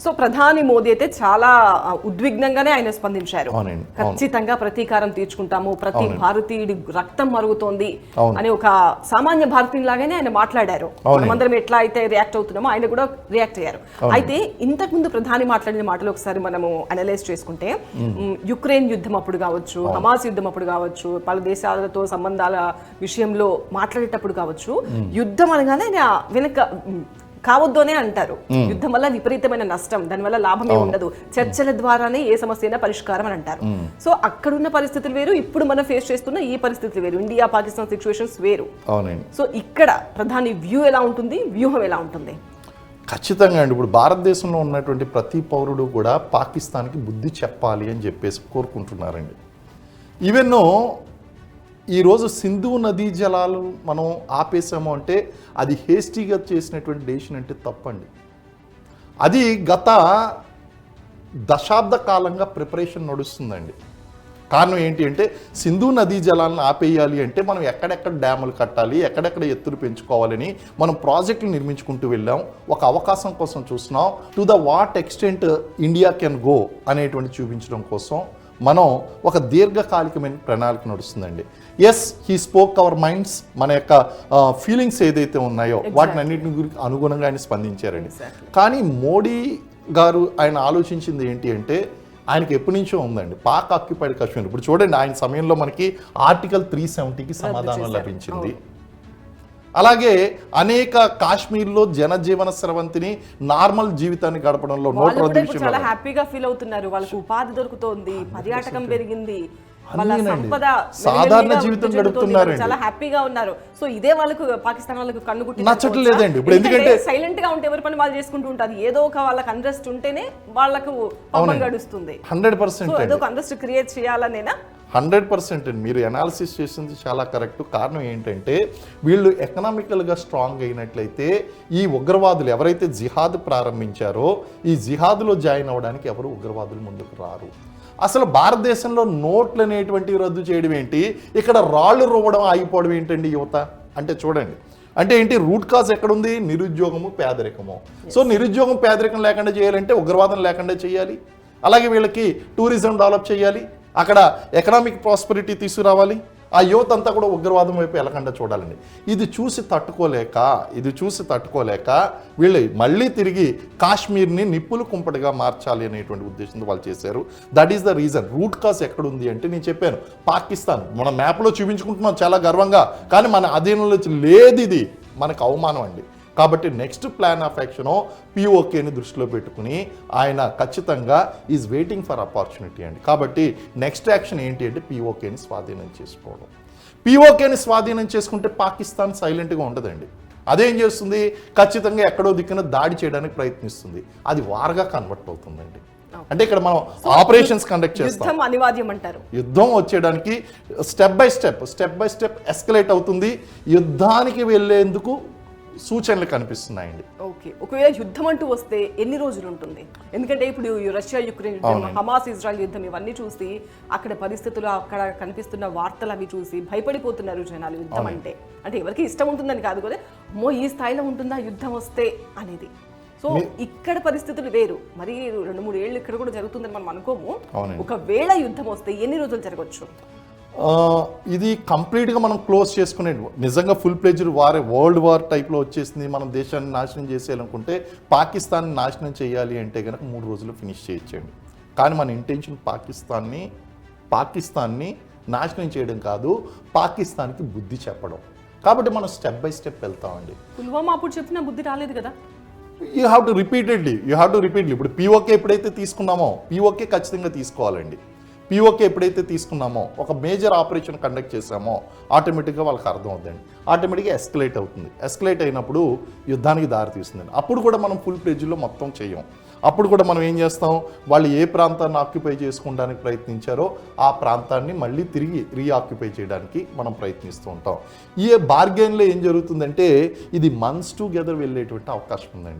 So ప్రధాని మోదీ అయితే చాలా ఉద్విగ్నంగానే ఆయన స్పందించారు. ఖచ్చితంగా ప్రతీకారం తీర్చుకుంటాము, ప్రతి భారతీయుడి రక్తం మరుగుతోంది అని ఒక సామాన్య భారతీయుని లాగానే ఆయన మాట్లాడారు. మనమందరం ఎట్లా అయితే రియాక్ట్ అవుతున్నామో ఆయన కూడా రియాక్ట్ అయ్యారు. అయితే ఇంతకు ముందు ప్రధాని మాట్లాడిన మాటలు ఒకసారి మనము అనలైజ్ చేసుకుంటే, యుక్రెయిన్ యుద్ధం అప్పుడు కావచ్చు, హమాస్ యుద్ధం అప్పుడు కావచ్చు, పలు దేశాలతో సంబంధాల విషయంలో మాట్లాడేటప్పుడు కావచ్చు, యుద్ధం అనగానే ఆయన వెనక కావద్దు అనే అంటారు. యుద్ధం వల్ల విపరీతమైన నష్టం, దానివల్ల లాభమే ఉండదు, చర్చల ద్వారానే ఏ సమస్య అయినా పరిష్కారం అని అంటారు. సో అక్కడున్న పరిస్థితులు వేరు, ఇప్పుడు మనం ఫేస్ చేస్తున్న ఈ పరిస్థితులు వేరు, ఇండియా పాకిస్తాన్ సిచ్యువేషన్స్ వేరు. సో ఇక్కడ ప్రధాని వ్యూ ఎలా ఉంటుంది, వ్యూహం ఎలా ఉంటుంది? ఖచ్చితంగా అండి. ఇప్పుడు భారతదేశంలో ఉన్నటువంటి ప్రతి పౌరుడు కూడా పాకిస్తాన్కి బుద్ధి చెప్పాలి అని చెప్పేసి కోరుకుంటున్నారండి. ఈవెన్ ఈరోజు సింధు నదీ జలాలు మనం ఆపేసాము అంటే అది హేస్టీగా చేసినటువంటి డెసిషన్ అంటే తప్పండి. అది గత దశాబ్ద కాలంగా ప్రిపరేషన్ నడుస్తుందండి. కారణం ఏంటి అంటే సింధు నదీ జలాలను ఆపేయాలి అంటే మనం ఎక్కడెక్కడ డ్యాములు కట్టాలి, ఎక్కడెక్కడ ఎత్తులు పెంచుకోవాలని మనం ప్రాజెక్టులు నిర్మించుకుంటూ వెళ్ళాం. ఒక అవకాశం కోసం చూస్తున్నాం. To the what extent India can go అనేటువంటి చూపించడం కోసం మనం ఒక దీర్ఘకాలికమైన ప్రణాళిక నడుస్తుందండి. Yes, he spoke our minds, మన యొక్క ఫీలింగ్స్ ఏదైతే ఉన్నాయో వాటిని అన్నింటిని గురించి అనుగుణంగా ఆయన స్పందించారండి. కానీ మోడీ గారు ఆయన ఆలోచించింది ఏంటి అంటే, ఆయనకి ఎప్పటి నుంచో ఉందండి పాక్ ఆక్యుపైడ్ కాశ్మీర్. ఇప్పుడు చూడండి, ఆయన సమయంలో మనకి ఆర్టికల్ 370కి సమాధానం లభించింది. అలాగే అనేక కాశ్మీర్లో జనజీవన స్రవంతిని నార్మల్ జీవితాన్ని గడపడంలో చాలా హ్యాపీగా ఫీల్ అవుతున్నారు. వాళ్ళకి ఉపాధి దొరుకుతోంది, పర్యాటకం పెరిగింది, సాధారణ జీవితం గడుపుతున్నారు, చాలా హ్యాపీగా ఉన్నారు. సో ఇదే వాళ్ళకు పాకిస్తాన్ వాళ్ళకు కన్నుగుట్టి నచ్చట్లేదండి. ఇప్పుడు ఎందుకంటే సైలెంట్ గా ఉంటే ఎవరి పని వాళ్ళు చేసుకుంటూ ఉంటారు. ఏదో ఒక వాళ్ళకి అండ్రెస్ట్ ఉంటేనే వాళ్ళకు పాపం గడుస్తుంది. 100% ఏదో ఒక అండ్రెస్ట్ క్రియేట్ చేయాలనేనా? 100% అండి. మీరు అనాలిసిస్ చేసింది చాలా కరెక్ట్. కారణం ఏంటంటే, వీళ్ళు ఎకనామికల్గా స్ట్రాంగ్ అయినట్లయితే ఈ ఉగ్రవాదులు ఎవరైతే జిహాద్ ప్రారంభించారో ఈ జిహాద్లో జాయిన్ అవ్వడానికి ఎవరు ఉగ్రవాదులు ముందుకు రారు. అసలు భారతదేశంలో నోట్లు అనేటువంటివి రద్దు చేయడం ఏంటి, ఇక్కడ రాళ్ళు రువ్వడం ఆగిపోవడం ఏంటండి యువత అంటే? చూడండి, అంటే ఏంటి రూట్ కాజ్ ఎక్కడుంది? నిరుద్యోగము, పేదరికము. సో నిరుద్యోగం, పేదరికం లేకుండా చేయాలంటే ఉగ్రవాదం లేకుండా చేయాలి. అలాగే వీళ్ళకి టూరిజం డెవలప్ చేయాలి, అక్కడ ఎకనామిక్ ప్రాస్పెరిటీ తీసుకురావాలి. ఆ యువత అంతా కూడా ఉగ్రవాదం వైపు వెళ్ళకుండా చూడాలండి. ఇది చూసి తట్టుకోలేక వీళ్ళు మళ్ళీ తిరిగి కాశ్మీర్ని నిప్పులు కుంపటిగా మార్చాలి అనేటువంటి ఉద్దేశంతో వాళ్ళు చేశారు. That is the reason. Root cause ఎక్కడుంది అంటే, నేను చెప్పాను, పాకిస్తాన్ మన మ్యాప్లో చూపించుకుంటున్నాం చాలా గర్వంగా, కానీ మన అధీనంలో లేదు. ఇది మనకు అవమానం అండి. కాబట్టి నెక్స్ట్ ప్లాన్ ఆఫ్ యాక్షన్ పిఓకేని దృష్టిలో పెట్టుకుని ఆయన ఖచ్చితంగా ఈజ్ వెయిటింగ్ ఫర్ ఆపర్చునిటీ అండి. కాబట్టి నెక్స్ట్ యాక్షన్ ఏంటి అంటే పిఓకేని స్వాధీనం చేసుకోవడం. పిఓకేని స్వాధీనం చేసుకుంటే పాకిస్తాన్ సైలెంట్గా ఉండదండి. అదేం చేస్తుంది? ఖచ్చితంగా ఎక్కడో దిక్కున దాడి చేయడానికి ప్రయత్నిస్తుంది. అది వార్గా కన్వర్ట్ అవుతుందండి. అంటే ఇక్కడ మనం ఆపరేషన్స్ కండక్ట్ చేస్తాం. అనివార్యం అంటారు. యుద్ధం వచ్చేయడానికి స్టెప్ బై స్టెప్ ఎస్కలేట్ అవుతుంది. యుద్ధానికి వెళ్ళేందుకు సూచనలు కనిపిస్తున్నాయండి. ఓకే, ఒకవేళ యుద్ధం అంటూ వస్తే ఎన్ని రోజులు ఉంటుంది? ఎందుకంటే ఇప్పుడు రష్యా యుక్రెయిన్ యుద్ధం, హమాస్ ఇజ్రాయెల్ యుద్ధం, ఇవన్నీ చూసి అక్కడ పరిస్థితులు, అక్కడ కనిపిస్తున్న వార్తలు అవి చూసి భయపడిపోతున్నారు జనాలు. యుద్ధం అంటే ఎవరికి ఇష్టం ఉంటుందని కాదు కదా, అమ్మో ఈ స్థాయిలో ఉంటుందా యుద్ధం వస్తే అనేది. సో ఇక్కడ పరిస్థితులు వేరు. మరి 2-3 ఏళ్ళు ఇక్కడ కూడా జరుగుతుందని మనం అనుకోము. ఒకవేళ యుద్ధం వస్తే ఎన్ని రోజులు జరగచ్చు? ఇది కంప్లీట్గా మనం క్లోజ్ చేసుకునే, నిజంగా ఫుల్ ప్లేజ్డ్ వరల్డ్ వార్ టైప్లో వచ్చేసింది, మనం దేశాన్ని నాశనం చేసేయాలనుకుంటే, పాకిస్తాన్ని నాశనం చేయాలి అంటే కనుక 3 రోజులు ఫినిష్ చేయొచ్చండి. కానీ మన ఇంటెన్షన్ పాకిస్తాన్ని నాశనం చేయడం కాదు, పాకిస్తాన్కి బుద్ధి చెప్పడం. కాబట్టి మనం స్టెప్ బై స్టెప్ వెళ్తామండి. పుల్వామా అప్పుడు చెప్పినా బుద్ధి రాలేదు కదా. You have to repeatedly. ఇప్పుడు పిఓకే ఎప్పుడైతే తీసుకున్నామో పిఓకే ఖచ్చితంగా తీసుకోవాలండి. పిఓకే ఎప్పుడైతే తీసుకున్నామో, ఒక మేజర్ ఆపరేషన్ కండక్ట్ చేసామో, ఆటోమేటిక్గా వాళ్ళకి అర్థం అవుతుందండి. ఆటోమేటిక్గా ఎస్కలేట్ అవుతుంది. ఎస్కలేట్ అయినప్పుడు యుద్ధానికి దారి తీస్తుందండి. అప్పుడు కూడా మనం ఫుల్ ప్లేజ్లో మొత్తం చేయం. అప్పుడు కూడా మనం ఏం చేస్తాం, వాళ్ళు ఏ ప్రాంతాన్ని ఆక్యుపై చేసుకోవడానికి ప్రయత్నించారో ఆ ప్రాంతాన్ని మళ్ళీ తిరిగి రీఆక్యుపై చేయడానికి మనం ప్రయత్నిస్తూ ఉంటాం. ఈ బార్గెన్లో ఏం జరుగుతుందంటే, ఇది మంత్స్ టుగెదర్ వెళ్ళేటువంటి అవకాశం ఉందండి.